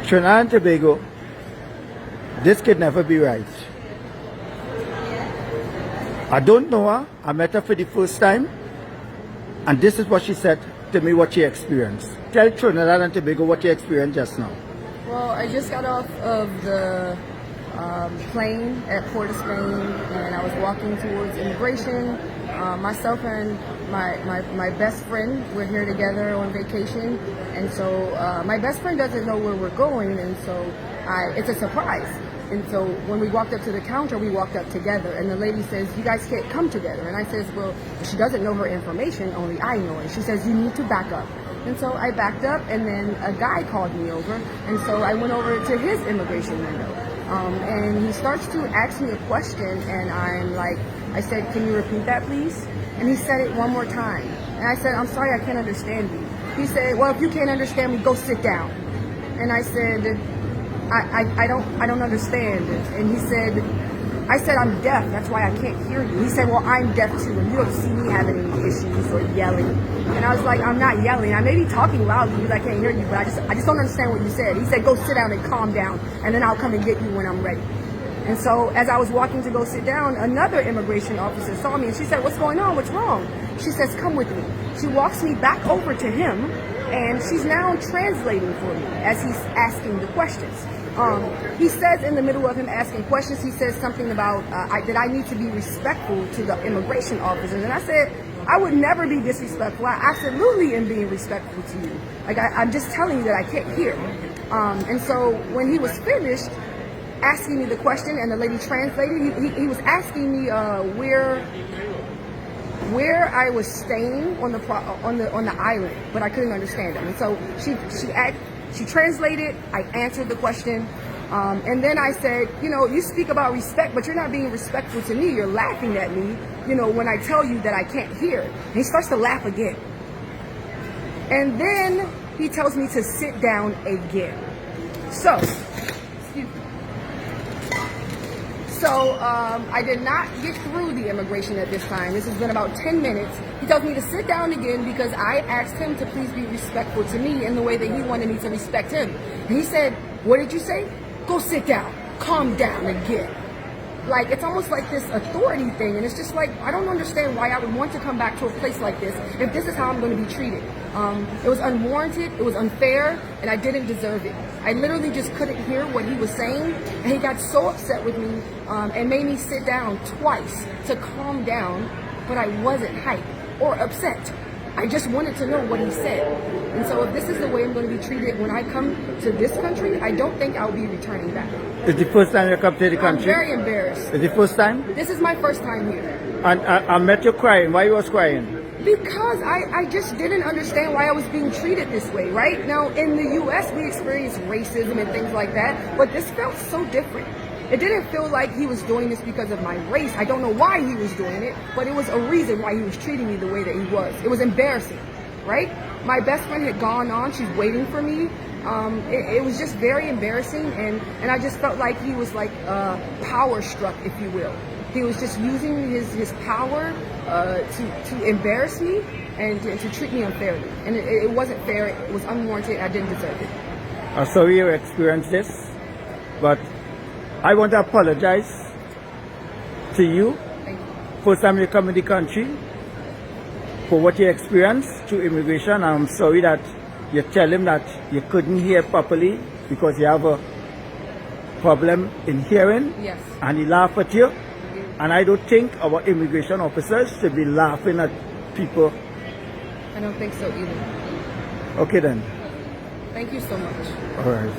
Trinidad and Tobago, this could never be right. I don't know her. I met her for the first time, and this is what she said to me, what she experienced. Tell Trinidad and Tobago what you experienced just now. Well, I just got off of the plane at Port of Spain, and I was walking towards immigration. Myself and my best friend, we're here together on vacation, and so my best friend doesn't know where we're going, and so it's a surprise. And so when we walked up to the counter, we walked up together, and the lady says, "You guys can't come together." And I says, "Well, she doesn't know her information, only I know it." She says, "You need to back up." And so I backed up, and then a guy called me over, and so I went over to his immigration window. And he starts to ask me a question, and I said, "Can you repeat that, please?" And he said it one more time. And I said, "I'm sorry, I can't understand you." He said, "Well, if you can't understand me, go sit down." And I said, I don't understand. And he said, I said, "I'm deaf, that's why I can't hear you." He said, "Well, I'm deaf too, and you don't see me having any issues or yelling." And I was like, "I'm not yelling. I may be talking loudly because I can't hear you, but I just don't understand what you said." He said, "Go sit down and calm down, and then I'll come and get you when I'm ready." And so as I was walking to go sit down, another immigration officer saw me, and she said, "What's going on? What's wrong?" She says, "Come with me." She walks me back over to him, and she's now translating for me as he's asking the questions. He says in the middle of him asking questions, he says something about that I need to be respectful to the immigration officers. And I said, "I would never be disrespectful. I absolutely am being respectful to you. Like I'm just telling you that I can't hear." And so when he was finished asking me the question and the lady translated, he was asking me where I was staying on the island, but I couldn't understand him. And so she translated, I answered the question, and then I said, "You speak about respect, but you're not being respectful to me. You're laughing at me, when I tell you that I can't hear." And he starts to laugh again. And then he tells me to sit down again. So I did not get through the immigration at this time. This has been about 10 minutes. He tells me to sit down again because I asked him to please be respectful to me in the way that he wanted me to respect him. And he said, "What did you say? Go sit down. Calm down again." Like, it's almost like this authority thing, and it's just like, I don't understand why I would want to come back to a place like this if this is how I'm going to be treated. It was unwarranted, it was unfair, and I didn't deserve it. I literally just couldn't hear what he was saying, and he got so upset with me and made me sit down twice to calm down, but I wasn't hyped or upset. I just wanted to know what he said. And so if this is the way I'm going to be treated when I come to this country, I don't think I'll be returning back. It's the first time you come to the country? I'm very embarrassed. It's the first time? This is my first time here. And I met you crying. Why you was crying? Because I just didn't understand why I was being treated this way, right? Now, in the U.S., we experience racism and things like that, but this felt so different. It didn't feel like he was doing this because of my race. I don't know why he was doing it, but it was a reason why he was treating me the way that he was. It was embarrassing, right? My best friend had gone on. She's waiting for me. It was just very embarrassing, and I just felt like he was like power struck, if you will. He was just using his power to embarrass me and to treat me unfairly. And it wasn't fair. It was unwarranted. I didn't deserve it. I'm sorry you experienced this, but I want to apologize to you. Thank you. First time you come in the country, for what you experienced through immigration. I'm sorry that you tell him that you couldn't hear properly because you have a problem in hearing. Yes. And he laughed at you. And I don't think our immigration officers should be laughing at people. I don't think so either. Okay then. Thank you so much. All right.